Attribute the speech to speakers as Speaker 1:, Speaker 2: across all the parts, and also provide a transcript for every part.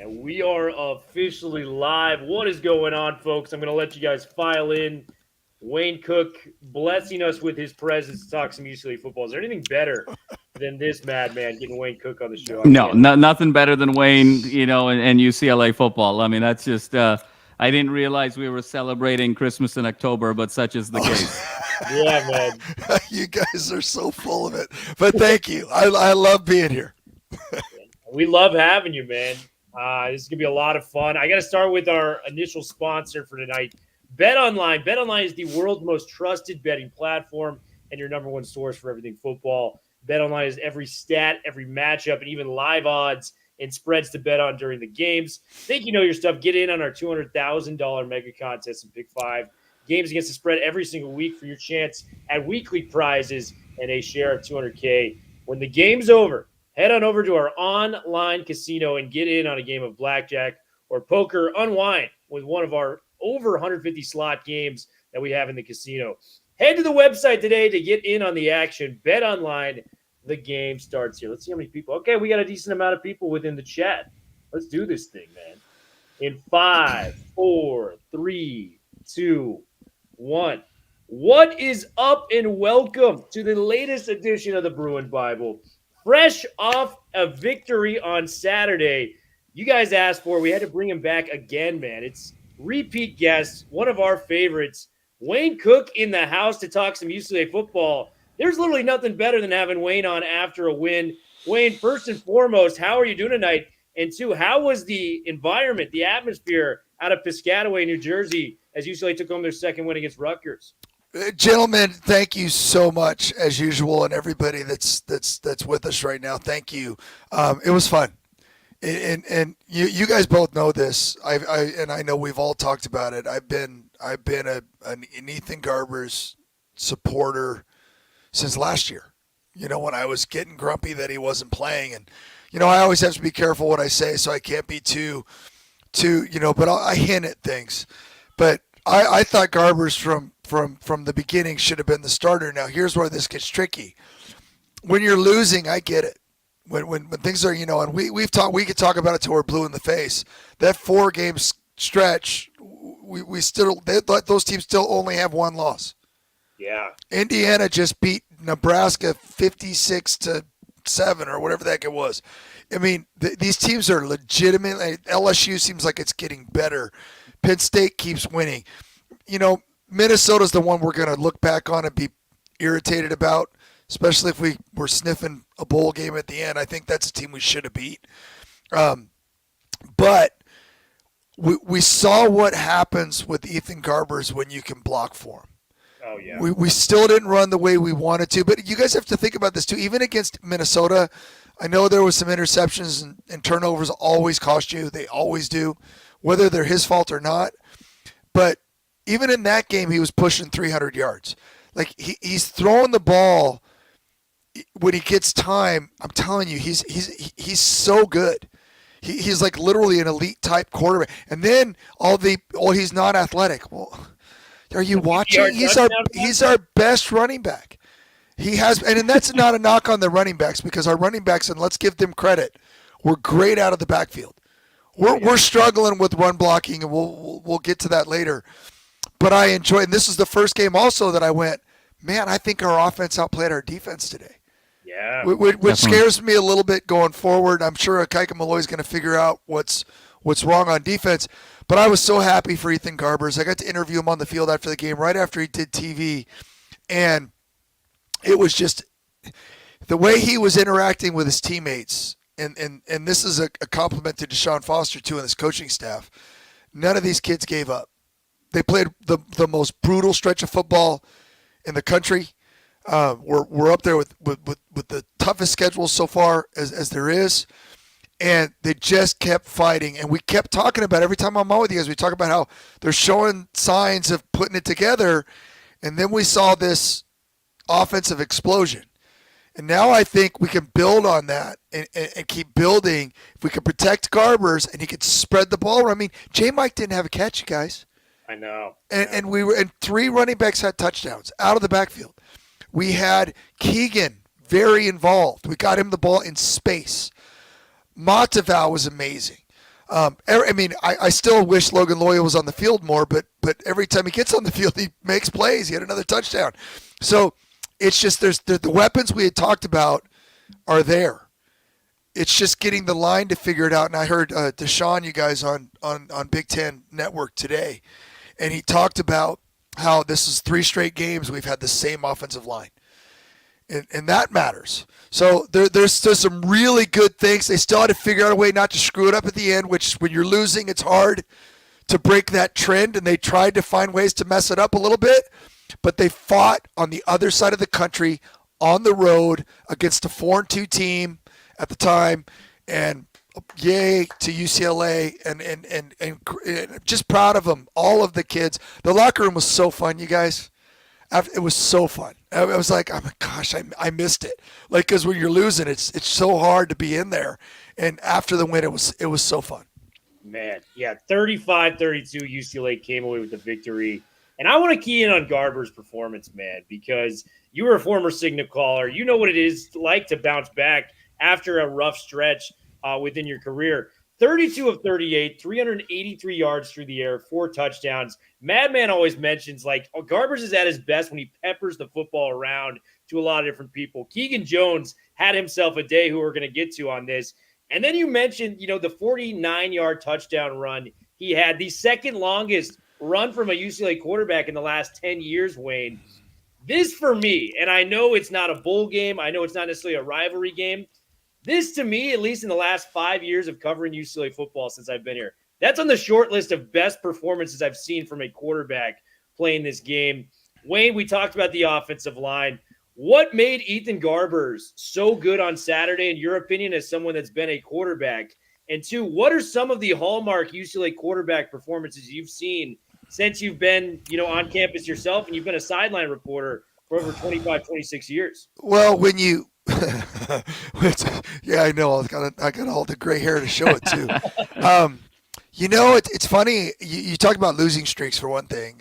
Speaker 1: And we are officially live. What is going on, folks? I'm going to let you guys file in. Wayne Cook blessing us with his presence to talk some UCLA football. Is there anything better than this madman getting Wayne Cook on the show? I
Speaker 2: No,
Speaker 1: can't imagine.
Speaker 2: nothing better than Wayne, and UCLA football. I mean, that's just. I didn't realize we were celebrating Christmas in October, but such is the case.
Speaker 1: Yeah, man.
Speaker 3: You guys are so full of it. But thank you. I love being here.
Speaker 1: We love having you, man. This is going to be a lot of fun. I got to start with our initial sponsor for tonight, BetOnline. BetOnline is the world's most trusted betting platform and your number one source for everything football. BetOnline is every stat, every matchup, and even live odds and spreads to bet on during the games. Think you know your stuff. Get in on our $200,000 mega contest and pick 5 games against the spread every single week for your chance at weekly prizes and a share of $200K. When the game's over, head on over to our online casino and get in on a game of blackjack or poker. Unwind with one of our over 150 slot games that we have in the casino. Head to the website today to get in on the action. Bet online. The game starts here. Let's see how many people. Okay, we got a decent amount of people within the chat. Let's do this thing, man. In 5, 4, 3, 2, 1. What is up, and welcome to the latest edition of the Bruin Bible. Fresh off a victory on Saturday. You guys asked for it. We had to bring him back again, man. It's repeat guest, one of our favorites, Wayne Cook in the house to talk some UCLA football. There's literally nothing better than having Wayne on after a win. Wayne, first and foremost, how are you doing tonight? And two, how was the environment, the atmosphere out of Piscataway, New Jersey, as UCLA took home their second win against Rutgers?
Speaker 3: Gentlemen, thank you so much as usual, and everybody that's with us right now. Thank you. It was fun, and you guys both know this. I know we've all talked about it. I've been an Ethan Garber's supporter since last year. You know, when I was getting grumpy that he wasn't playing, and I always have to be careful what I say, so I can't be too. But I hint at things. But I thought Garber's from the beginning should have been the starter. Now here's where this gets tricky. When you're losing, I get it. When things are, and we could talk about it till we're blue in the face. That 4-game stretch, those teams still only have one loss.
Speaker 1: Yeah.
Speaker 3: Indiana just beat Nebraska 56-7 or whatever the heck it was. I mean, these teams are legitimate. LSU seems like it's getting better. Penn State keeps winning. Minnesota's the one we're going to look back on and be irritated about, especially if we were sniffing a bowl game at the end. I think that's a team we should have beat. But we saw what happens with Ethan Garber's when you can block for him.
Speaker 1: Oh, yeah.
Speaker 3: We still didn't run the way we wanted to, but you guys have to think about this too. Even against Minnesota, I know there was some interceptions and turnovers always cost you. They always do, whether they're his fault or not. But even in that game, he was pushing 300 yards. Like he's throwing the ball when he gets time. I'm telling you, he's so good. He's like literally an elite type quarterback. And then he's not athletic. Well, are you watching? He's our best running back. He has, and that's not a knock on the running backs, because our running backs, and let's give them credit, were great out of the backfield. We're struggling with run blocking, and we'll get to that later. But I enjoyed, and this is the first game also that I went, man, I think our offense outplayed our defense today.
Speaker 1: Yeah.
Speaker 3: Which scares me a little bit going forward. I'm sure Akaika Malloy is going to figure out what's wrong on defense. But I was so happy for Ethan Garbers. I got to interview him on the field after the game, right after he did TV. And it was just the way he was interacting with his teammates. And this is a compliment to Deshaun Foster, too, and his coaching staff. None of these kids gave up. They played the most brutal stretch of football in the country. We're up there with the toughest schedule so far as there is. And they just kept fighting. And we kept talking about, every time I'm on with you guys, we talk about how they're showing signs of putting it together. And then we saw this offensive explosion. And now I think we can build on that and keep building. If we can protect Garbers and he could spread the ball. I mean, J-Mike didn't have a catch, you guys.
Speaker 1: I know.
Speaker 3: And 3 running backs had touchdowns out of the backfield. We had Keegan very involved. We got him the ball in space. Matavau was amazing. I still wish Logan Loya was on the field more, but every time he gets on the field, he makes plays. He had another touchdown. So it's just the weapons we had talked about are there. It's just getting the line to figure it out. And I heard Deshaun, you guys, on Big Ten Network today, and he talked about how this is 3 straight games we've had the same offensive line. And that matters. So there's some really good things. They still had to figure out a way not to screw it up at the end, which when you're losing, it's hard to break that trend. And they tried to find ways to mess it up a little bit. But they fought on the other side of the country on the road against a 4-2 team at the time. And yay to UCLA and just proud of them, all of the kids. The locker room was so fun, you guys. It was so fun. I was like, oh my gosh, I missed it. Like, because when you're losing, it's so hard to be in there. And after the win, it was so fun.
Speaker 1: Man, yeah, 35-32, UCLA came away with the victory. And I want to key in on Garber's performance, man, because you were a former Signal caller. You know what it is like to bounce back after a rough stretch within your career. 32 of 38, 383 yards through the air, 4 touchdowns. Madman always mentions, like, Garbers is at his best when he peppers the football around to a lot of different people. Keegan Jones had himself a day who we're going to get to on this. And then you mentioned, the 49-yard touchdown run. He had the second longest run from a UCLA quarterback in the last 10 years, Wayne. This, for me, and I know it's not a bowl game. I know it's not necessarily a rivalry game. This, to me, at least in the last 5 years of covering UCLA football since I've been here, that's on the short list of best performances I've seen from a quarterback playing this game. Wayne, we talked about the offensive line. What made Ethan Garbers so good on Saturday, in your opinion, as someone that's been a quarterback? And 2, what are some of the hallmark UCLA quarterback performances you've seen since you've been, on campus yourself and you've been a sideline reporter for over 25, 26 years?
Speaker 3: Well, when you yeah, I know. I got all the gray hair to show it too. It's funny. You talked about losing streaks for one thing.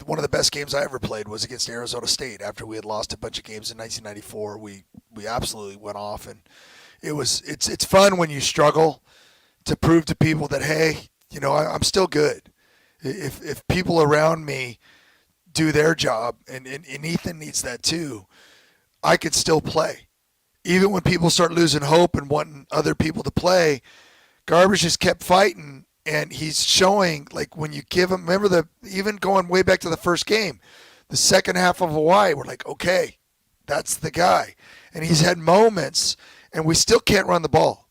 Speaker 3: One of the best games I ever played was against Arizona State. After we had lost a bunch of games in 1994, we absolutely went off, and it's fun when you struggle to prove to people that, hey, I'm still good. If people around me do their job, and Ethan needs that too, I could still play. Even when people start losing hope and wanting other people to play, Garbage just kept fighting, and he's showing, like, when you give him, remember even going way back to the first game, the second half of Hawaii, we're like, okay, that's the guy. And he's had moments, and we still can't run the ball.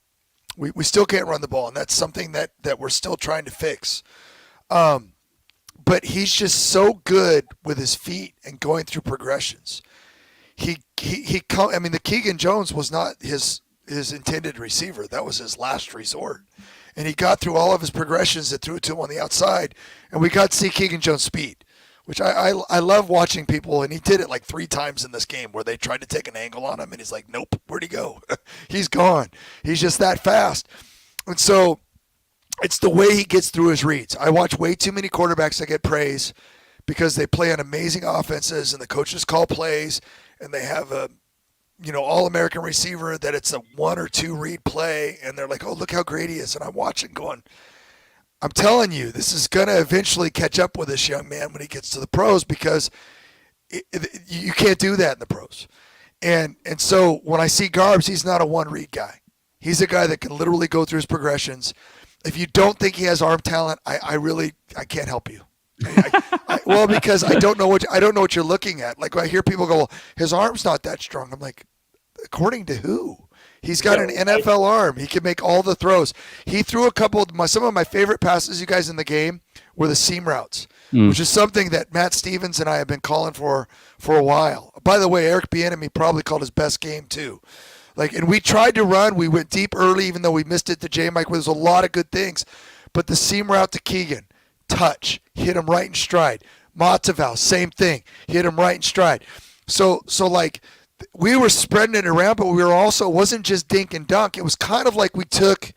Speaker 3: We still can't run the ball, and that's something that we're still trying to fix. But he's just so good with his feet and going through progressions. The Keegan Jones was not his intended receiver. That was his last resort. And he got through all of his progressions that threw it to him on the outside. And we got to see Keegan Jones' speed, which I love watching people. And he did it like 3 times in this game where they tried to take an angle on him. And he's like, nope, where'd he go? He's gone. He's just that fast. And so it's the way he gets through his reads. I watch way too many quarterbacks that get praise because they play on amazing offenses and the coaches call plays and they have a all-American receiver that it's a 1 or 2 read play and they're like, oh, look how great he is. And I'm watching going, I'm telling you, this is going to eventually catch up with this young man when he gets to the pros because you can't do that in the pros. And so when I see Garbs, he's not a 1-read guy. He's a guy that can literally go through his progressions. If you don't think he has arm talent, I can't help you. Because I don't know what you're looking at. Like when I hear people go, well, his arm's not that strong. I'm like, according to who? He's got an NFL arm. He can make all the throws. He threw some of my favorite passes, you guys, in the game were the seam routes, which is something that Matt Stevens and I have been calling for a while. By the way, Eric Bieniemy probably called his best game too. And we tried to run. We went deep early, even though we missed it to J. Mike. There's a lot of good things. But the seam route to Keegan, touch, hit him right in stride. Matavau, same thing, hit him right in stride. So we were spreading it around, but we were also, it wasn't just dink and dunk. It was kind of like we took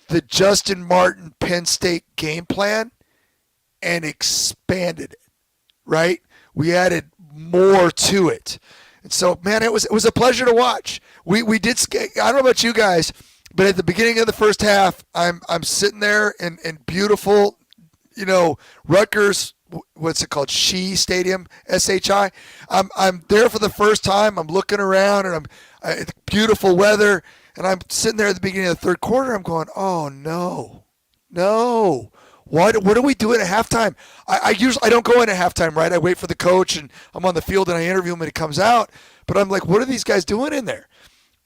Speaker 3: the Justin Martin Penn State game plan and expanded it, right? We added more to it. And so, man, it was a pleasure to watch. We did skate. I don't know about you guys, But at the beginning of the first half, I'm sitting there in beautiful, Rutgers, what's it called? Stadium, SHI. I'm there for the first time. I'm looking around, and it's beautiful weather, and I'm sitting there at the beginning of the third quarter. I'm going, oh no. What are we doing at halftime? I don't go in at halftime, right? I wait for the coach, and I'm on the field, and I interview him, and he comes out. But I'm like, what are these guys doing in there?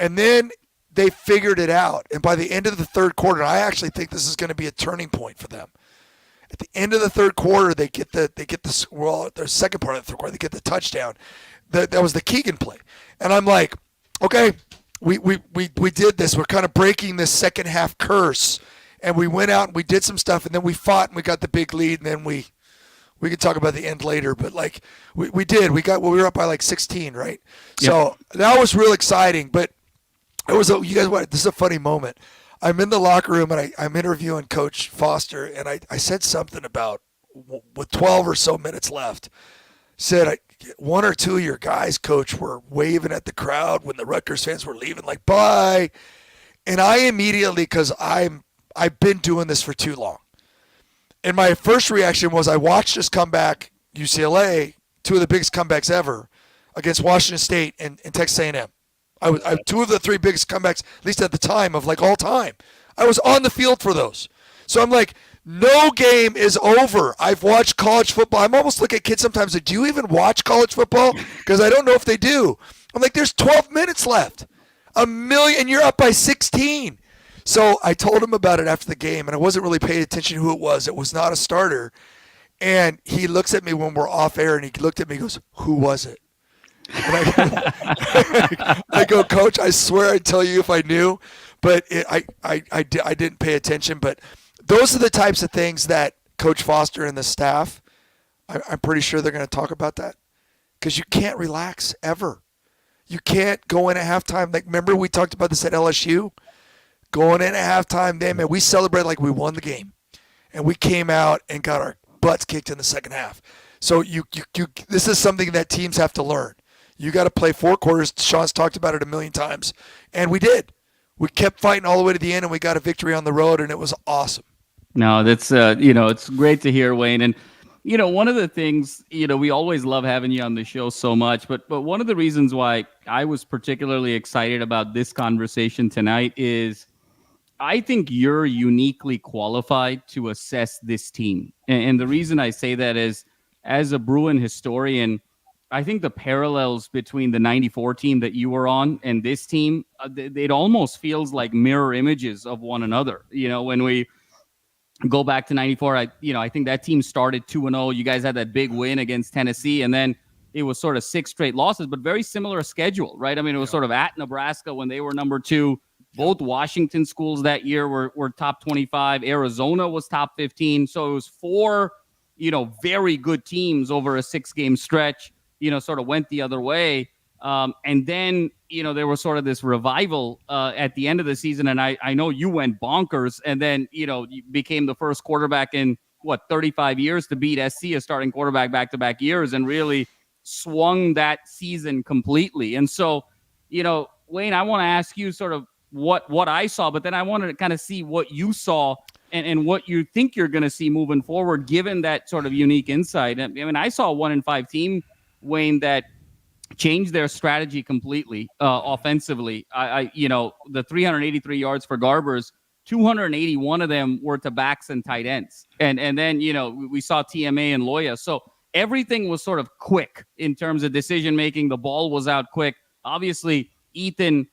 Speaker 3: And then they figured it out. And by the end of the third quarter, I actually think this is going to be a turning point for them. At the end of the third quarter, their second part of the third quarter, they get the touchdown. That was the Keegan play. And I'm like, okay, we did this. We're kind of breaking this second half curse. And we went out and we did some stuff, and then we fought and we got the big lead, and then we could talk about the end later, but like we did. We were up by like 16, right? Yep. So that was real exciting. But this is a funny moment. I'm in the locker room and I'm interviewing Coach Foster, and I said something about with 12 or so minutes left. Said one or two of your guys, Coach, were waving at the crowd when the Rutgers fans were leaving, like bye. And I immediately, because I've been doing this for too long. And my first reaction was I watched us come back, UCLA, two of the biggest comebacks ever, against Washington State and Texas A&M. Two of the three biggest comebacks, at least at the time, of like all time. I was on the field for those. So I'm like, no game is over. I've watched college football. I'm almost looking at kids sometimes like, do you even watch college football? Because I don't know if they do. I'm like, there's 12 minutes left. And you're up by 16. So I told him about it after the game, and I wasn't really paying attention to who it was. It was not a starter. And he looks at me when we're off air, and he looked at me and goes, who was it? And I go, Coach, I swear I'd tell you if I knew, but I didn't pay attention. But those are the types of things that Coach Foster and the staff, I'm pretty sure they're going to talk about that, because you can't relax ever. You can't go in at halftime. Like, remember we talked about this at LSU? Going in at halftime, man, we celebrated like we won the game. And we came out and got our butts kicked in the second half. So this is something that teams have to learn. You got to play 4 quarters. Sean's talked about it a million times. And we did. We kept fighting all the way to the end, and we got a victory on the road, and it was awesome.
Speaker 2: No, that's, it's great to hear, Wayne. And, one of the things, we always love having you on the show so much, but one of the reasons why I was particularly excited about this conversation tonight is I think you're uniquely qualified to assess this team. And the reason I say that is, as a Bruin historian, I think the parallels between the 94 team that you were on and this team, it almost feels like mirror images of one another. When we go back to 94, I think that team started 2-0. You guys had that big win against Tennessee, and then it was sort of 6 straight losses, but very similar schedule, right? I mean, it was sort of at Nebraska when they were number 2. Both Washington schools that year were top 25. Arizona was top 15. So it was 4, very good teams over a 6-game stretch, sort of went the other way. And then, there was sort of this revival at the end of the season. And I know you went bonkers, and then, you became the first quarterback in 35 years to beat SC, a starting quarterback back-to-back years, and really swung that season completely. And so, Wayne, I want to ask you sort of what I saw, but then I wanted to kind of see what you saw and what you think you're going to see moving forward, given that sort of unique insight. I mean, I saw a 1-5 team, Wayne, that changed their strategy completely offensively. The 383 yards for Garbers, 281 of them were to backs and tight ends. And then, we saw TMA and Loya. So everything was sort of quick in terms of decision-making. The ball was out quick. Obviously, Ethan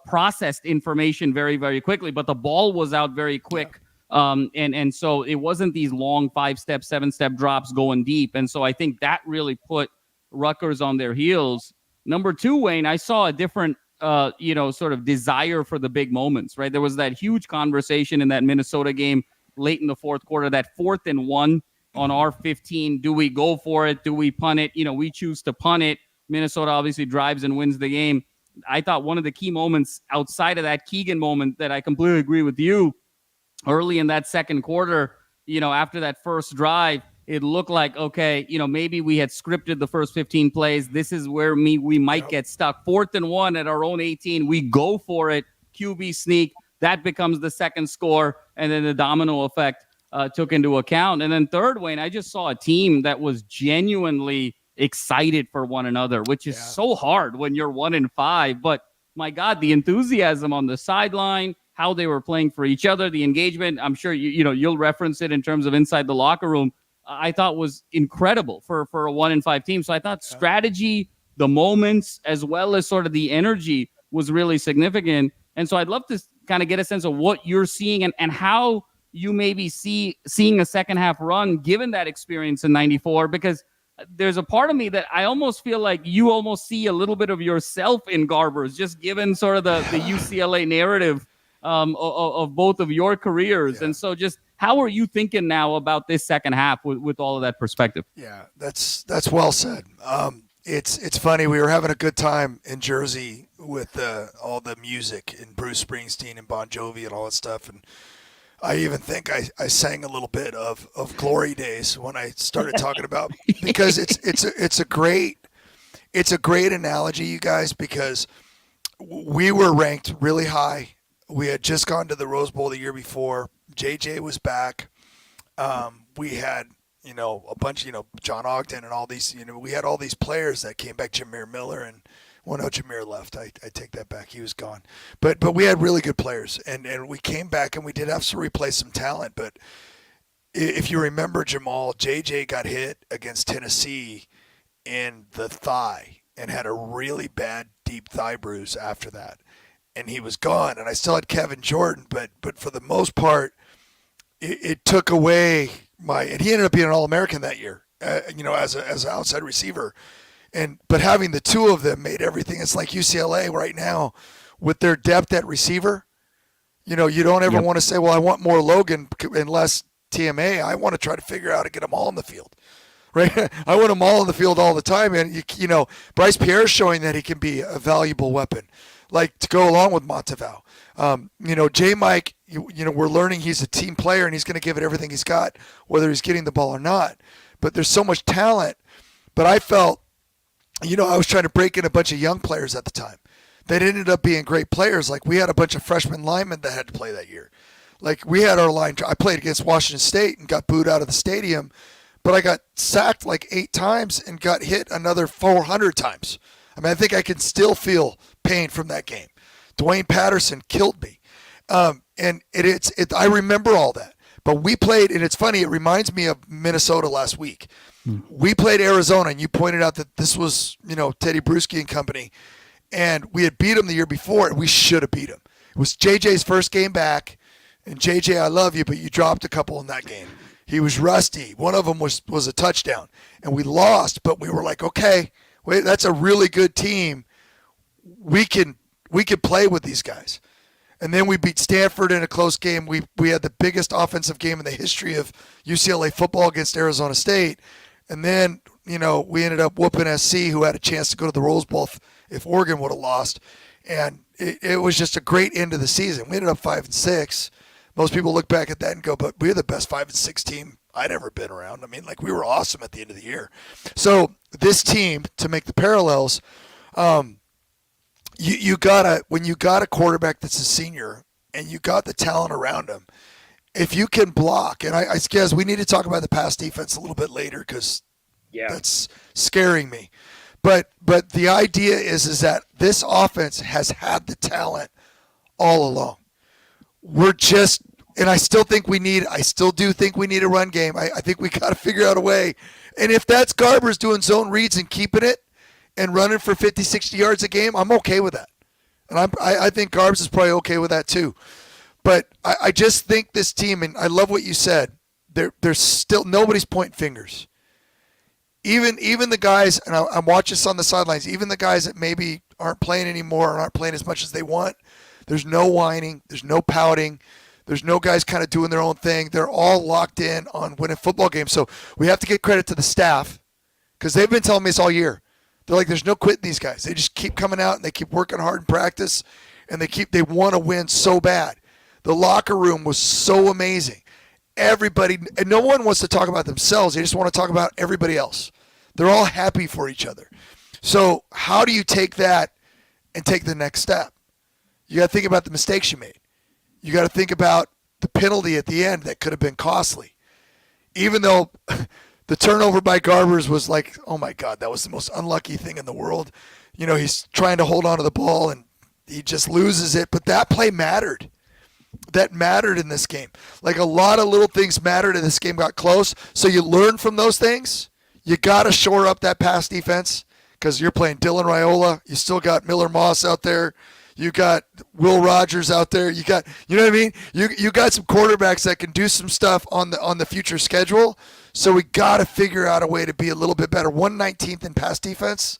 Speaker 2: processed information very, very quickly, but the ball was out very quick. And so it wasn't these long 5-step, 7-step drops going deep. And so I think that really put Rutgers on their heels. Number 2, Wayne, I saw a different, sort of desire for the big moments, right? There was that huge conversation in that Minnesota game late in the fourth quarter, that 4th and 1 on our 15. Do we go for it? Do we punt it? We choose to punt it. Minnesota obviously drives and wins the game. I thought one of the key moments outside of that Keegan moment that I completely agree with you, early in that second quarter, after that first drive, it looked like, okay, maybe we had scripted the first 15 plays. This is where we might get stuck. 4th and 1 at our own 18. We go for it. QB sneak. that becomes the second score, and then the domino effect took into account. And then third, Wayne, I just saw a team that was genuinely excited for one another, which is so hard when you're 1-5. But my God, the enthusiasm on the sideline, how they were playing for each other, the engagement, I'm sure you'll reference it in terms of inside the locker room, I thought was incredible for a 1-5 team. So I thought strategy, the moments, as well as sort of the energy was really significant. And so I'd love to kind of get a sense of what you're seeing and how you maybe seeing a second half run given that experience in 94, because there's a part of me that I almost feel like you almost see a little bit of yourself in Garbers, just given sort of the UCLA narrative of both of your careers. And so just how are you thinking now about this second half with all of that perspective?
Speaker 3: Yeah, that's well said. It's funny. We were having a good time in Jersey with all the music and Bruce Springsteen and Bon Jovi and all that stuff. And I even think I sang a little bit of Glory Days when I started talking about, because it's a great analogy, you guys, because we were ranked really high. We had just gone to the Rose Bowl the year before. JJ was back. We had, a bunch, John Ogden and all these, we had all these players that came back, Jameer Miller, and Jameer left. I take that back. He was gone. But we had really good players, and we came back, and we did have to replace some talent. But if you remember Jamal, JJ got hit against Tennessee in the thigh and had a really bad deep thigh bruise after that. And he was gone, and I still had Kevin Jordan, but for the most part, it took away and he ended up being an All-American that year, as an outside receiver. But having the two of them made everything. It's like UCLA right now with their depth at receiver. You don't ever want to say, well, I want more Logan and less TMA. I want to try to figure out how to get them all in the field. Right? I want them all in the field all the time. And, Bryce Pierre's showing that he can be a valuable weapon, like to go along with Monteval. J. Mike, we're learning he's a team player and he's going to give it everything he's got, whether he's getting the ball or not. But there's so much talent. But I felt, I was trying to break in a bunch of young players at the time. That ended up being great players. Like we had a bunch of freshman linemen that had to play that year. Like we had our line. I played against Washington State and got booed out of the stadium, but I got sacked like 8 times and got hit another 400 times. I mean, I think I can still feel pain from that game. Dwayne Patterson killed me. And I remember all that. But we played, and it's funny, it reminds me of Minnesota last week. We played Arizona, and you pointed out that this was, Teddy Bruschi and company. And we had beat them the year before, and we should have beat them. It was JJ's first game back. And JJ, I love you, but you dropped a couple in that game. He was rusty. One of them was a touchdown. And we lost, but we were like, okay, wait, that's a really good team. We can play with these guys. And then we beat Stanford in a close game. We had the biggest offensive game in the history of UCLA football against Arizona State. And then, we ended up whooping SC, who had a chance to go to the Rose Bowl if Oregon would have lost. And it was just a great end of the season. We ended up 5-6. Most people look back at that and go, but we're the best 5-6 team I'd ever been around. I mean, we were awesome at the end of the year. So this team, to make the parallels, you gotta, when you got a quarterback that's a senior and you got the talent around him, if you can block, and I guess we need to talk about the pass defense a little bit later because that's scaring me. But the idea is that this offense has had the talent all along. We're just, and I still do think we need a run game. I think we got to figure out a way. And if that's Garbers doing zone reads and keeping it and running for 50, 60 yards a game, I'm okay with that. And I think Garbs is probably okay with that too. But I just think this team, and I love what you said, there's still nobody's pointing fingers. Even the guys, and I'm watching this on the sidelines, even the guys that maybe aren't playing anymore or aren't playing as much as they want, there's no whining, there's no pouting, there's no guys kind of doing their own thing. They're all locked in on winning football games. So we have to give credit to the staff because they've been telling me this all year. They're like, there's no quitting these guys. They just keep coming out and they keep working hard in practice, and they want to win so bad. The locker room was so amazing. Everybody, and no one wants to talk about themselves. They just want to talk about everybody else. They're all happy for each other. So how do you take that and take the next step? You got to think about the mistakes you made. You got to think about the penalty at the end that could have been costly. Even though the turnover by Garbers was like, oh my God, that was the most unlucky thing in the world. He's trying to hold on to the ball and he just loses it. But that play mattered. That mattered in this game. Like a lot of little things mattered and this game got close. So you learn from those things. You got to shore up that pass defense because you're playing Dylan Raiola. You still got Miller Moss out there. You got Will Rogers out there. You know what I mean? You got some quarterbacks that can do some stuff on the future schedule. So we got to figure out a way to be a little bit better. 119th in pass defense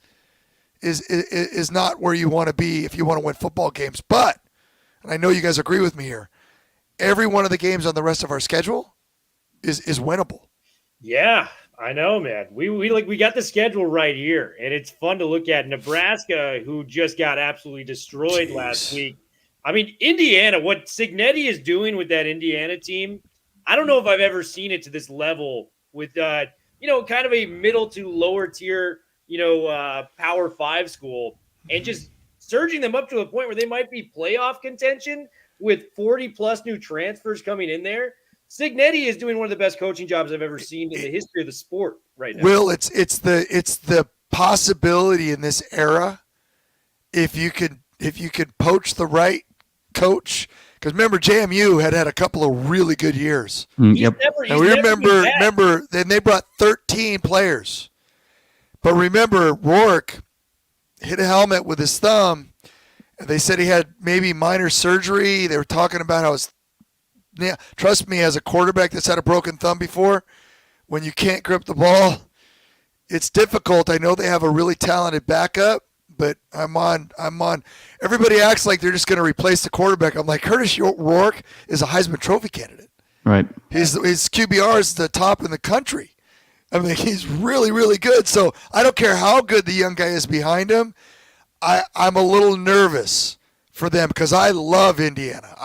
Speaker 3: is not where you want to be if you want to win football games. But, and I know you guys agree with me here, every one of the games on the rest of our schedule is winnable.
Speaker 1: Yeah, I know, man. We got the schedule right here, and it's fun to look at. Nebraska, who just got absolutely destroyed last week. I mean, Indiana, what Cignetti is doing with that Indiana team, I don't know if I've ever seen it to this level with, kind of a middle to lower tier, Power 5 school, and just surging them up to a point where they might be playoff contention with 40-plus new transfers coming in there. Cignetti is doing one of the best coaching jobs I've ever seen in the history of the sport right now.
Speaker 3: Will, it's the possibility in this era if you could poach the right coach. Because remember, JMU had a couple of really good years.
Speaker 2: Yep.
Speaker 3: And we remember, then they brought 13 players. But remember, Rourke hit a helmet with his thumb. And they said he had maybe minor surgery. They were talking about how trust me, as a quarterback that's had a broken thumb before, when you can't grip the ball, it's difficult. I know they have a really talented backup, but I'm on. Everybody acts like they're just going to replace the quarterback. I'm like, Curtis Rourke is a Heisman Trophy candidate.
Speaker 2: Right.
Speaker 3: His QBR is the top in the country. I mean, he's really, really good. So I don't care how good the young guy is behind him. I'm a little nervous for them because I love Indiana.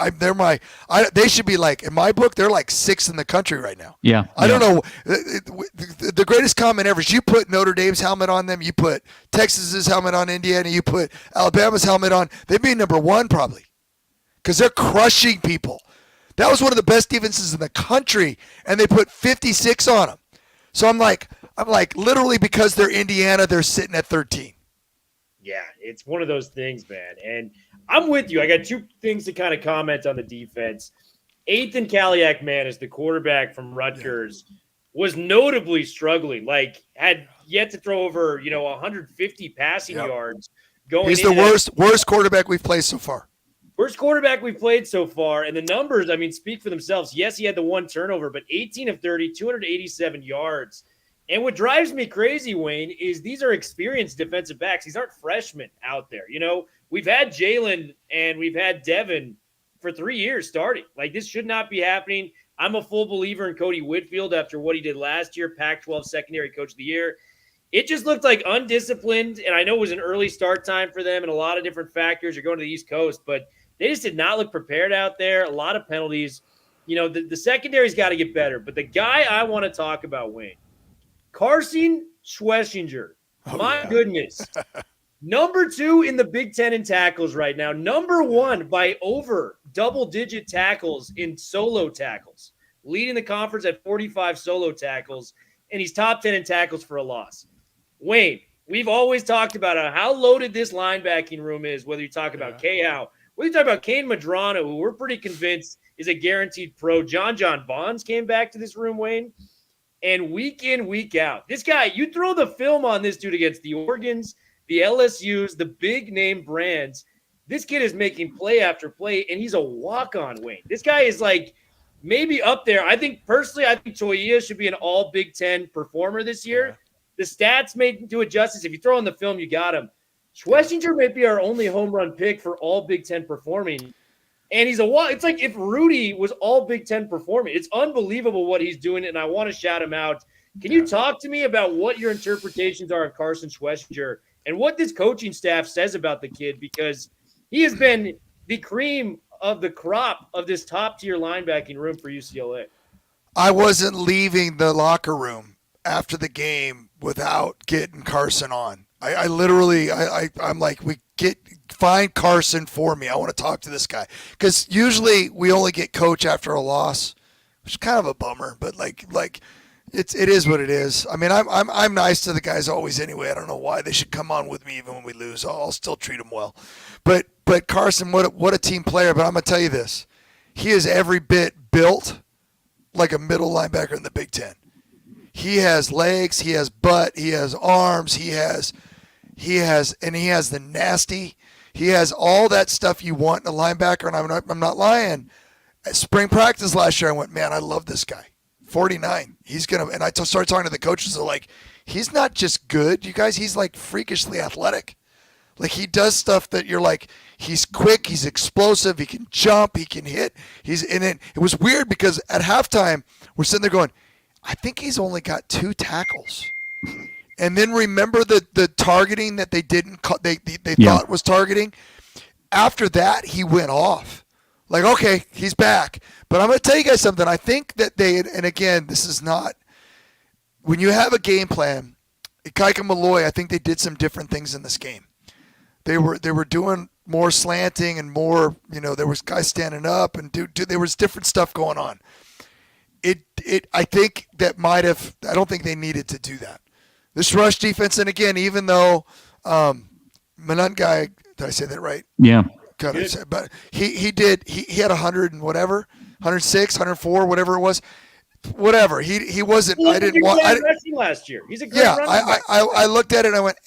Speaker 3: They should be like, in my book, they're like 6th in the country right now.
Speaker 2: Yeah.
Speaker 3: I don't know. The greatest comment ever is you put Notre Dame's helmet on them, you put Texas's helmet on Indiana, you put Alabama's helmet on. They'd be number 1 probably because they're crushing people. That was one of the best defenses in the country, and they put 56 on them. So I'm like, literally because they're Indiana, they're sitting at 13.
Speaker 1: Yeah, it's one of those things, man. And I'm with you. I got 2 things to kind of comment on the defense. Ethan Kaliak-Manis, the quarterback from Rutgers, was notably struggling. Like, had yet to throw over, 150 passing yards.
Speaker 3: He's the worst quarterback we've played so far.
Speaker 1: Worst quarterback we've played so far. And the numbers, speak for themselves. Yes, he had the 1 turnover, but 18 of 30, 287 yards. And what drives me crazy, Wayne, is these are experienced defensive backs. These aren't freshmen out there. We've had Jalen and we've had Devin for 3 years starting. Like, this should not be happening. I'm a full believer in Cody Whitfield after what he did last year, Pac-12 secondary coach of the year. It just looked like undisciplined, and I know it was an early start time for them and a lot of different factors. You're going to the East Coast, but they just did not look prepared out there. A lot of penalties. The secondary's got to get better. But the guy I want to talk about, Wayne, Carson Schwessinger. My goodness. Number 2 in the Big Ten in tackles right now. Number 1 by over double-digit tackles in solo tackles. Leading the conference at 45 solo tackles. And he's top 10 in tackles for a loss. Wayne, we've always talked about how loaded this linebacking room is, whether you talk about K-Howe, whether you talk about Kane Madrano, who we're pretty convinced is a guaranteed pro. John Bonds came back to this room, Wayne. And week in, week out, this guy, you throw the film on this dude against the Oregons, the LSUs, the big name brands. This kid is making play after play, and he's a walk-on, Wayne. This guy is like maybe up there. I think Toia should be an all Big Ten performer this year. Yeah. The stats may do it justice. If you throw in the film, you got him. Schwessinger may be our only home run pick for all Big Ten performing. And it's like if Rudy was all Big Ten performing. It's unbelievable what he's doing, and I want to shout him out. Can you talk to me about what your interpretations are of Carson Schwessinger and what this coaching staff says about the kid? Because he has been the cream of the crop of this top-tier linebacking room for UCLA.
Speaker 3: I wasn't leaving the locker room after the game without getting Carson on. I literally, I'm like, find Carson for me. I want to talk to this guy. Because usually we only get coach after a loss, which is kind of a bummer, but like it is what it is. I mean, I'm nice to the guys always anyway. I don't know why they should come on with me even when we lose. I'll still treat them well. But Carson, what a team player. But I'm gonna tell you this, he is every bit built like a middle linebacker in the Big Ten. He has legs, he has butt, he has arms, he has the nasty. He has all that stuff you want in a linebacker, and I'm not lying. At spring practice last year, I went, man, I love this guy. 49. He's gonna, and I started talking to the coaches. They're like, he's not just good, you guys. He's like freakishly athletic. Like he does stuff that you're like, he's quick, he's explosive, he can jump, he can hit. He's in it. It was weird because at halftime we're sitting there going, I think he's only got 2 tackles. And then remember the targeting that they didn't they thought was targeting. After that, he went off. Like, okay, he's back. But I'm going to tell you guys something. I think that and again, this is not, when you have a game plan, Kaika Malloy, I think they did some different things in this game. They were doing more slanting and more, there was guys standing up and there was different stuff going on. I think that I don't think they needed to do that. This rush defense, and again, even though Manungai, did I say that right?
Speaker 2: Yeah.
Speaker 3: But he had 100 and whatever, 106, 104, whatever it was. Whatever. He wasn't, I didn't want.
Speaker 1: Rushing last year. He's a great running back.
Speaker 3: I looked at it and I went,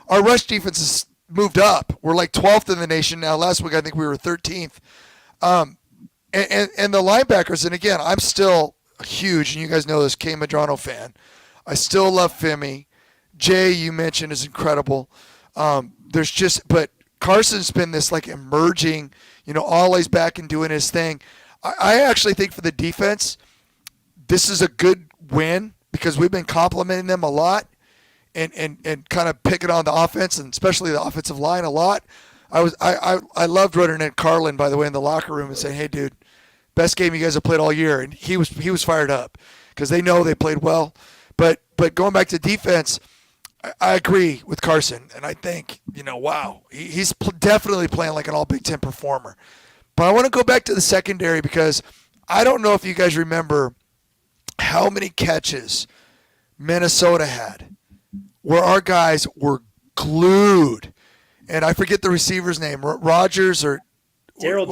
Speaker 3: our rush defense has moved up. We're like 12th in the nation now. Last week, I think we were 13th. And the linebackers, and again, I'm still huge, and you guys know this, K. Madrano fan. I still love Femi. Jay, you mentioned, is incredible. But Carson's been this like emerging, Ollie's back and doing his thing. I actually think for the defense, this is a good win because we've been complimenting them a lot and kind of picking on the offense and especially the offensive line a lot. I loved running at Carlin, by the way, in the locker room and saying, hey, dude, best game you guys have played all year. And he was fired up because they know they played well. But going back to defense, I agree with Carson. And I think, wow, he's definitely playing like an all Big Ten performer. But I want to go back to the secondary because I don't know if you guys remember how many catches Minnesota had where our guys were glued. And I forget the receiver's name, Rogers or
Speaker 1: Daryl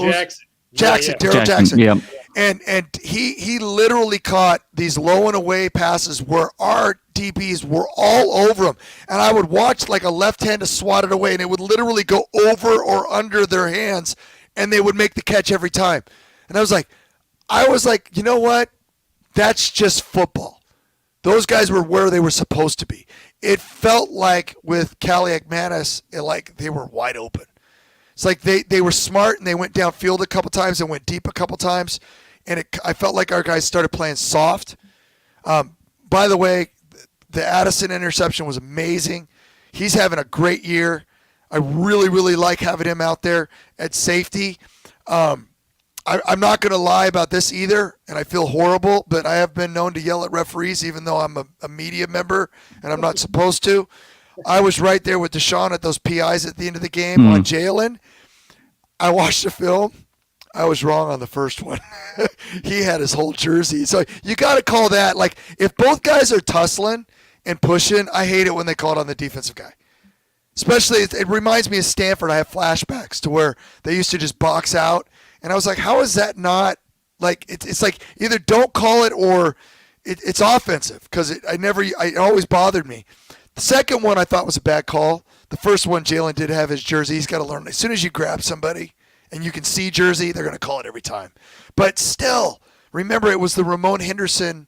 Speaker 1: Jackson.
Speaker 3: Daryl Jackson.
Speaker 2: Yeah.
Speaker 3: And he literally caught these low and away passes where our DBs were all over him. And I would watch like a left hand to swat it away, and it would literally go over or under their hands, and they would make the catch every time. And I was like, you know what? That's just football. Those guys were where they were supposed to be. It felt like with Kaliak-Manis, like they were wide open. It's like they were smart and they went downfield a couple times and went deep a couple times, and I felt like our guys started playing soft. By the way, the Addison interception was amazing. He's having a great year. I really, really like having him out there at safety. I'm not going to lie about this either, and I feel horrible, but I have been known to yell at referees even though I'm a media member and I'm not supposed to. I was right there with Deshaun at those PIs at the end of the game on Jalen. I watched the film. I was wrong on the first one. He had his whole jersey. So you got to call that. Like, if both guys are tussling and pushing, I hate it when they call it on the defensive guy. Especially, it reminds me of Stanford. I have flashbacks to where they used to just box out. And I was like, how is that not, like, it's like either don't call it or it's offensive because it always bothered me. The second one I thought was a bad call. The first one, Jalen did have his jersey. He's got to learn. As soon as you grab somebody and you can see jersey, they're going to call it every time. But still, remember it was the Ramon Henderson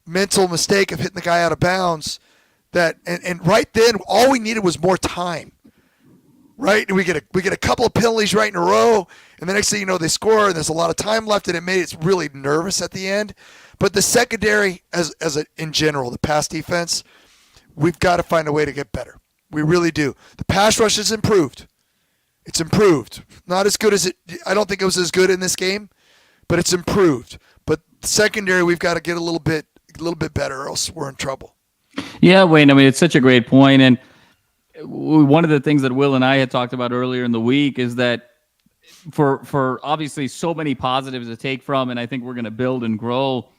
Speaker 3: mental mistake of hitting the guy out of bounds. And right then, all we needed was more time. Right? And we get a couple of penalties right in a row, and the next thing you know, they score, and there's a lot of time left, and it made it really nervous at the end. But the secondary, in general, the pass defense, we've got to find a way to get better. We really do. The pass rush has improved. It's improved. Not as good as it. I don't think it was as good in this game, but it's improved. But the secondary, we've got to get a little bit better, or else we're in trouble.
Speaker 2: Yeah, Wayne. I mean, it's such a great point, and one of the things that Will and I had talked about earlier in the week is that for obviously so many positives to take from, and I think we're going to build and grow.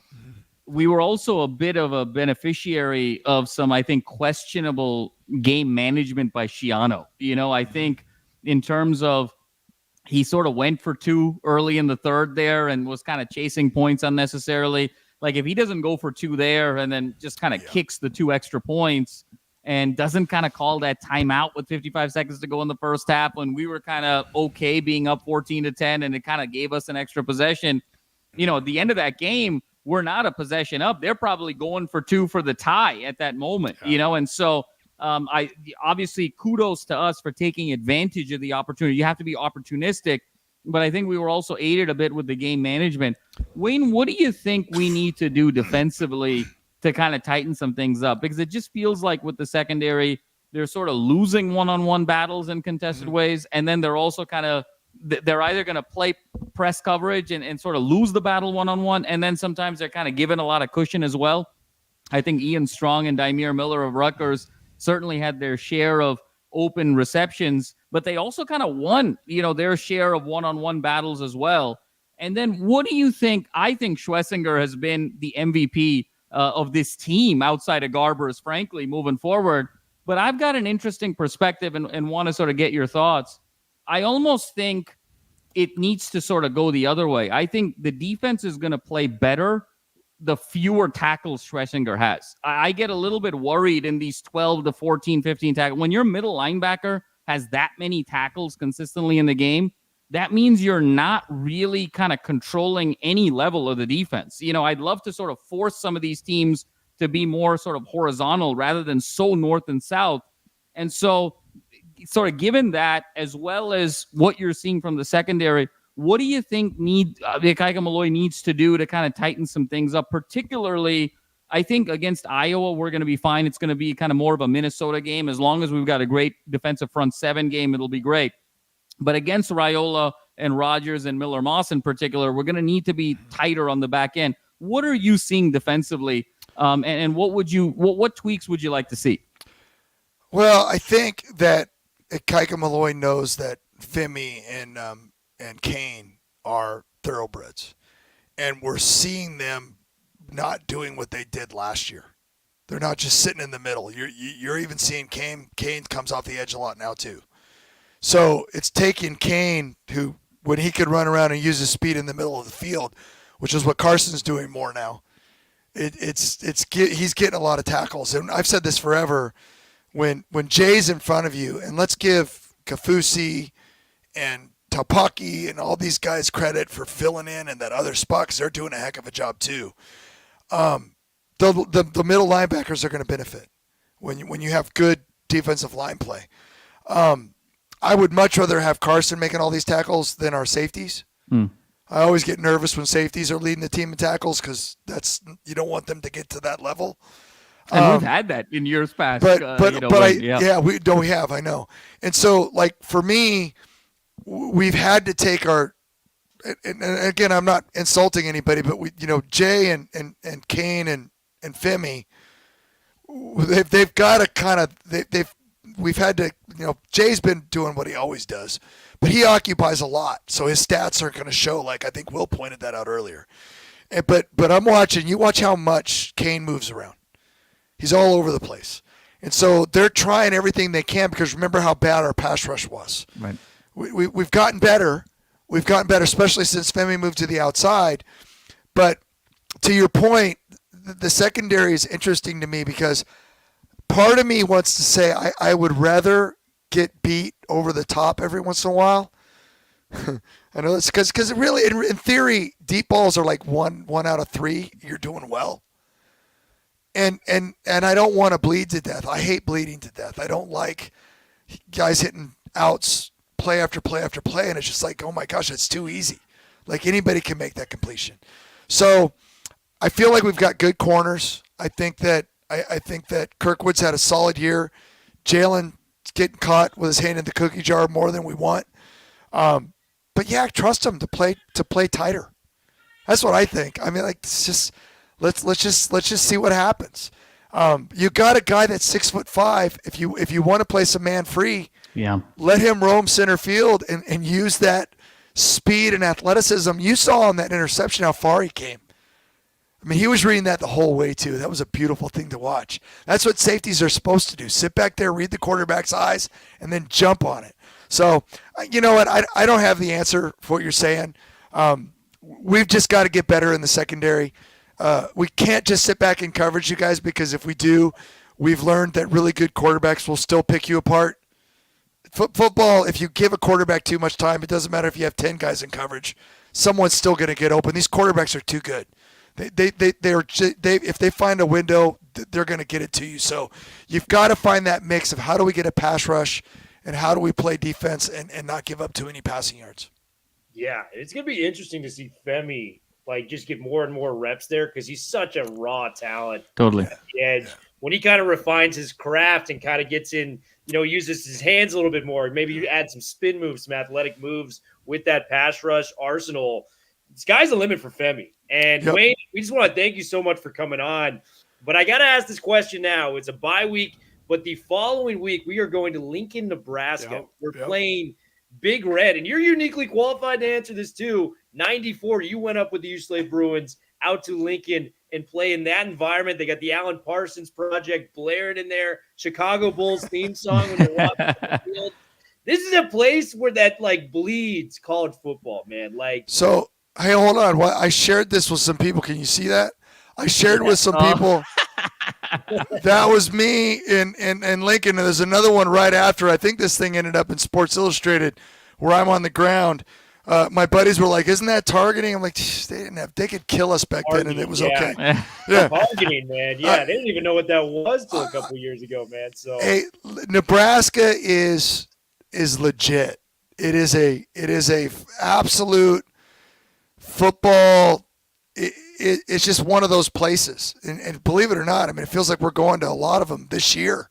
Speaker 2: We were also a bit of a beneficiary of some, I think, questionable game management by Schiano. I think in terms of he sort of went for two early in the third there and was kind of chasing points unnecessarily. Like if he doesn't go for two there and then just kind of kicks the 2 extra points and doesn't kind of call that timeout with 55 seconds to go in the first half when we were kind of okay being up 14-10 and it kind of gave us an extra possession, at the end of that game, we're not a possession up. They're probably going for two for the tie at that moment, and so I obviously kudos to us for taking advantage of the opportunity. You have to be opportunistic, but I think we were also aided a bit with the game management. Wayne, what do you think we need to do defensively to kind of tighten some things up? Because it just feels like with the secondary, they're sort of losing one-on-one battles in contested ways, and then they're also kind of they're either going to play press coverage and sort of lose the battle one-on-one, and then sometimes they're kind of given a lot of cushion as well. I think Ian Strong and Daimir Miller of Rutgers certainly had their share of open receptions, but they also kind of won, their share of one-on-one battles as well. And then what do you think? I think Schlesinger has been the MVP of this team outside of Garbers, frankly, moving forward. But I've got an interesting perspective and want to sort of get your thoughts. I almost think it needs to sort of go the other way. I think the defense is going to play better the fewer tackles Schlesinger has. I get a little bit worried in these 12 to 14, 15 tackles. When your middle linebacker has that many tackles consistently in the game, that means you're not really kind of controlling any level of the defense. I'd love to sort of force some of these teams to be more sort of horizontal rather than so north and south. And so sort of given that, as well as what you're seeing from the secondary, what do you think Kaika Malloy needs to do to kind of tighten some things up? Particularly, I think against Iowa, we're going to be fine. It's going to be kind of more of a Minnesota game. As long as we've got a great defensive front seven game, it'll be great. But against Raiola and Rogers and Miller Moss in particular, we're going to need to be tighter on the back end. What are you seeing defensively? And what tweaks would you like to see?
Speaker 3: Well, I think that Kaika Malloy knows that Femi and Kane are thoroughbreds, and we're seeing them not doing what they did last year. They're not just sitting in the middle. You're even seeing Kane. Kane comes off the edge a lot now too. So it's taking Kane, who when he could run around and use his speed in the middle of the field, which is what Carson's doing more now. He's getting a lot of tackles, and I've said this forever. When Jay's in front of you, and let's give Kafusi and Tapaki and all these guys credit for filling in that other spot because they're doing a heck of a job too. The middle linebackers are going to benefit when you have good defensive line play. I would much rather have Carson making all these tackles than our safeties. I always get nervous when safeties are leading the team in tackles because you don't want them to get to that level.
Speaker 2: And we've had that in years past.
Speaker 3: We have, I know. And so, like, for me, we've had to take our, and again, I'm not insulting anybody, but Jay and Kane and Femi, they've got to kind of, we've had to, Jay's been doing what he always does, but he occupies a lot. So his stats are going to show, like, I think Will pointed that out earlier. But I'm watching, you watch how much Kane moves around. He's all over the place. And so they're trying everything they can because remember how bad our pass rush was.
Speaker 2: Right.
Speaker 3: We've gotten better. We've gotten better, especially since Femi moved to the outside. But to your point, the secondary is interesting to me because part of me wants to say I would rather get beat over the top every once in a while. I know it's because really, in theory, deep balls are like one out of three. You're doing well. And I don't want to bleed to death. I hate bleeding to death. I don't like guys hitting outs play after play after play, and it's just like, oh my gosh, it's too easy. Like anybody can make that completion. So I feel like we've got good corners. I think that Kirkwood's had a solid year. Jalen's getting caught with his hand in the cookie jar more than we want. But yeah, trust him to play tighter. That's what I think. I mean, like it's just. Let's just see what happens. You got a guy that's 6'5". If you want to play some man free,
Speaker 2: Yeah.
Speaker 3: let him roam center field and use that speed and athleticism. You saw on that interception how far he came. I mean, he was reading that the whole way, too. That was a beautiful thing to watch. That's what safeties are supposed to do. Sit back there, read the quarterback's eyes, and then jump on it. So, you know what? I don't have the answer for what you're saying. We've just got to get better in the secondary. We can't just sit back in coverage, you guys, because if we do, we've learned that really good quarterbacks will still pick you apart. Football, if you give a quarterback too much time, it doesn't matter if you have 10 guys in coverage. Someone's still going to get open. These quarterbacks are too good. If they find a window, they're going to get it to you. So you've got to find that mix of how do we get a pass rush and how do we play defense and not give up too many passing yards.
Speaker 1: Yeah, it's going to be interesting to see Femi just get more and more reps there because he's such a raw talent.
Speaker 2: Totally.
Speaker 1: At the edge. When he kind of refines his craft and kind of gets in, uses his hands a little bit more, maybe you add some spin moves, some athletic moves with that pass rush arsenal. Sky's the limit for Femi. And
Speaker 3: Yep.
Speaker 1: Wayne, we just want to thank you so much for coming on. But I got to ask this question now. It's a bye week, but the following week we are going to Lincoln, Nebraska. We're playing Big Red, and you're uniquely qualified to answer this too. 94, you went up with the UCLA Bruins out to Lincoln and play in that environment. They got the Alan Parsons Project blaring in there, Chicago Bulls theme song when you're walking on the field. This is a place where that bleeds college football, man.
Speaker 3: So, hey, hold on. I shared this with some people. Can you see that? I shared with some people. That was me in Lincoln. And there's another one right after. I think this thing ended up in Sports Illustrated where I'm on the ground. My buddies were like, isn't that targeting? I'm like, they could kill us back then and it was okay.
Speaker 1: Yeah. Targeting, man. Yeah, they didn't even know what that was till a couple years ago, man. So
Speaker 3: hey, Nebraska is legit. It is a absolute football. It's just one of those places. And believe it or not, I mean, it feels like we're going to a lot of them this year.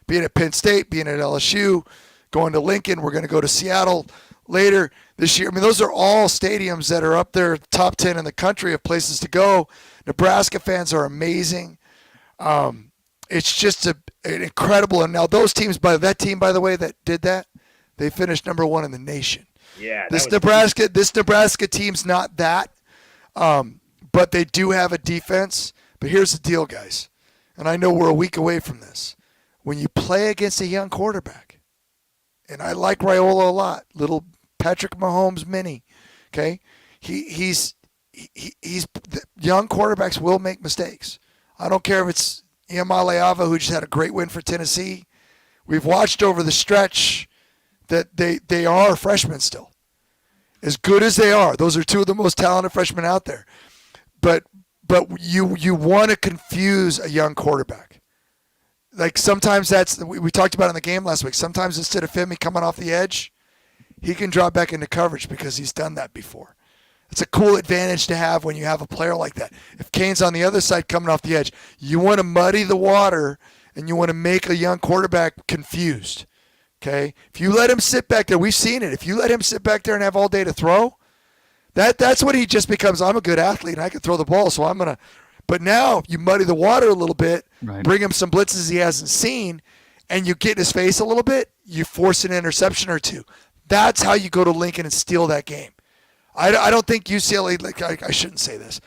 Speaker 3: Being at Penn State, being at LSU, going to Lincoln. We're going to go to Seattle later this year. I mean, those are all stadiums that are up there, top 10 in the country of places to go. Nebraska fans are amazing. It's just an incredible. And now those teams, that team, by the way, that did that, they finished number 1 in the nation.
Speaker 1: Yeah.
Speaker 3: This Nebraska team's not that, but they do have a defense. But here's the deal, guys, and I know we're a week away from this. When you play against a young quarterback, and I like Raiola a lot, little Patrick Mahomes mini, okay? He's young quarterbacks will make mistakes. I don't care if it's Jamal, who just had a great win for Tennessee. We've watched over the stretch that they are freshmen still. As good as they are, those are two of the most talented freshmen out there. But you want to confuse a young quarterback. Like sometimes we talked about in the game last week. Sometimes instead of Femi coming off the edge, he can drop back into coverage because he's done that before. It's a cool advantage to have when you have a player like that. If Kane's on the other side coming off the edge, you want to muddy the water and you want to make a young quarterback confused. Okay? If you let him sit back there, we've seen it. If you let him sit back there and have all day to throw, that's what he just becomes. I'm a good athlete and I can throw the ball, so I'm going to. But now you muddy the water a little bit, right. Bring him some blitzes he hasn't seen, and you get in his face a little bit, you force an interception or two. That's how you go to Lincoln and steal that game. I don't think UCLA, I shouldn't say this.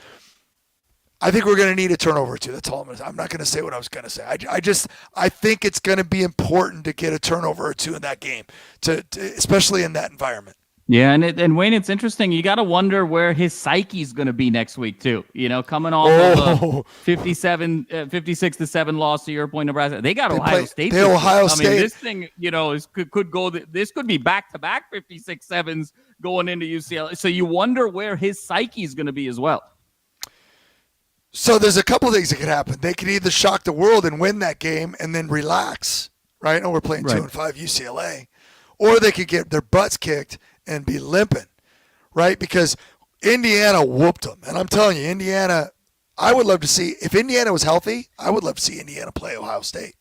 Speaker 3: I think we're going to need a turnover or two. That's all I'm going to say. I'm not going to say what I was going to say. I think it's going to be important to get a turnover or two in that game, to especially in that environment.
Speaker 2: Yeah, and Wayne, it's interesting. You got to wonder where his psyche's going to be next week too. You know, coming off of a 56-7 loss to your point, Nebraska. They got Ohio State.
Speaker 3: Ohio State.
Speaker 2: I mean, this thing, could go. This could be back-to-back 56-7s going into UCLA. So you wonder where his psyche's going to be as well.
Speaker 3: So there's a couple things that could happen. They could either shock the world and win that game and then relax, right? And we're playing 2-5 UCLA, or they could get their butts kicked and be limping, right? Because Indiana whooped them. And I'm telling you, Indiana, I would love to see, if Indiana was healthy, I would love to see Indiana play Ohio State.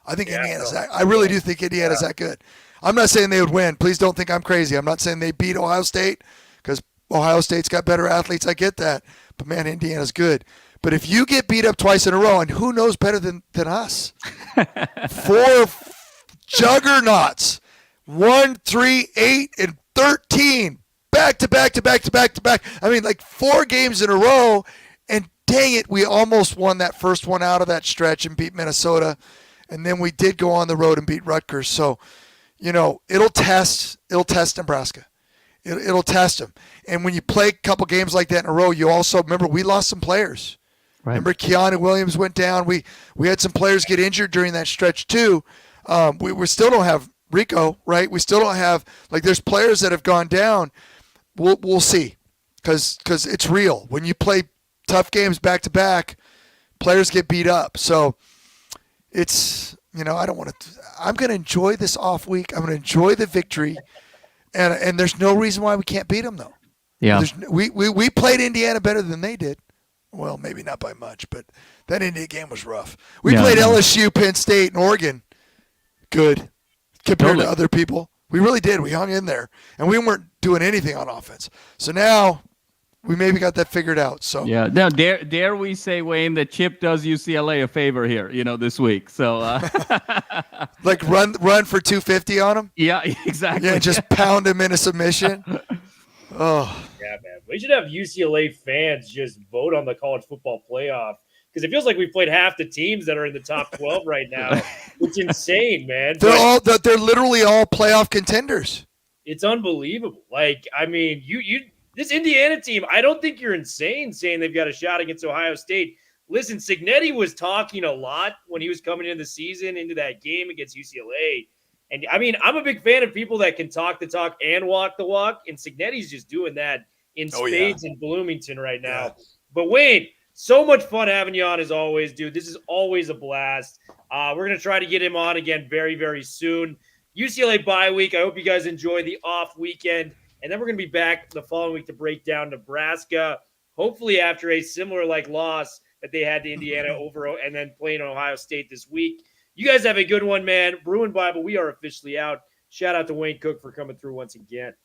Speaker 3: I think Indiana's that. I really do think Indiana's that good. I'm not saying they would win. Please don't think I'm crazy. I'm not saying they beat Ohio State because Ohio State's got better athletes. I get that. But, man, Indiana's good. But if you get beat up twice in a row, and who knows better than us? 4 juggernauts, 1, 3, 8, and 13, back to back to back to back to back. I mean, like 4 games in a row, and dang it, we almost won that first one out of that stretch and beat Minnesota, and then we did go on the road and beat Rutgers. So, it'll test Nebraska. It'll test them. And when you play a couple games like that in a row, you also remember we lost some players. Right. Remember Keanu Williams went down. We had some players get injured during that stretch too. We still don't have Rico, right? We still don't have there's players that have gone down. We'll see, because it's real. When you play tough games back to back, players get beat up. So it's I don't want to. I'm going to enjoy this off week. I'm going to enjoy the victory. And there's no reason why we can't beat them, though.
Speaker 2: Yeah.
Speaker 3: We played Indiana better than they did. Well, maybe not by much, but that Indiana game was rough. We played LSU, Penn State, and Oregon good compared to other people. We really did. We hung in there, and we weren't doing anything on offense. So now we maybe got that figured out. So
Speaker 2: yeah. Now, dare we say, Wayne, that Chip does UCLA a favor here, this week. So
Speaker 3: run for 250 on him.
Speaker 2: Yeah, exactly.
Speaker 3: Yeah, just pound him in a submission. Oh.
Speaker 1: Yeah, man. We should have UCLA fans just vote on the college football playoff, because it feels like we've played half the teams that are in the top 12 right now. It's insane, man.
Speaker 3: They're literally all playoff contenders.
Speaker 1: It's unbelievable. This Indiana team, I don't think you're insane saying they've got a shot against Ohio State. Listen, Cignetti was talking a lot when he was coming into the season, into that game against UCLA. And, I'm a big fan of people that can talk the talk and walk the walk, and Cignetti's just doing that in spades in Bloomington right now. Yeah. But, Wayne, so much fun having you on as always, dude. This is always a blast. We're going to try to get him on again very, very soon. UCLA bye week. I hope you guys enjoy the off weekend. And then we're going to be back the following week to break down Nebraska, hopefully after a similar loss that they had to Indiana over and then playing Ohio State this week. You guys have a good one, man. Bruin Bible, we are officially out. Shout out to Wayne Cook for coming through once again.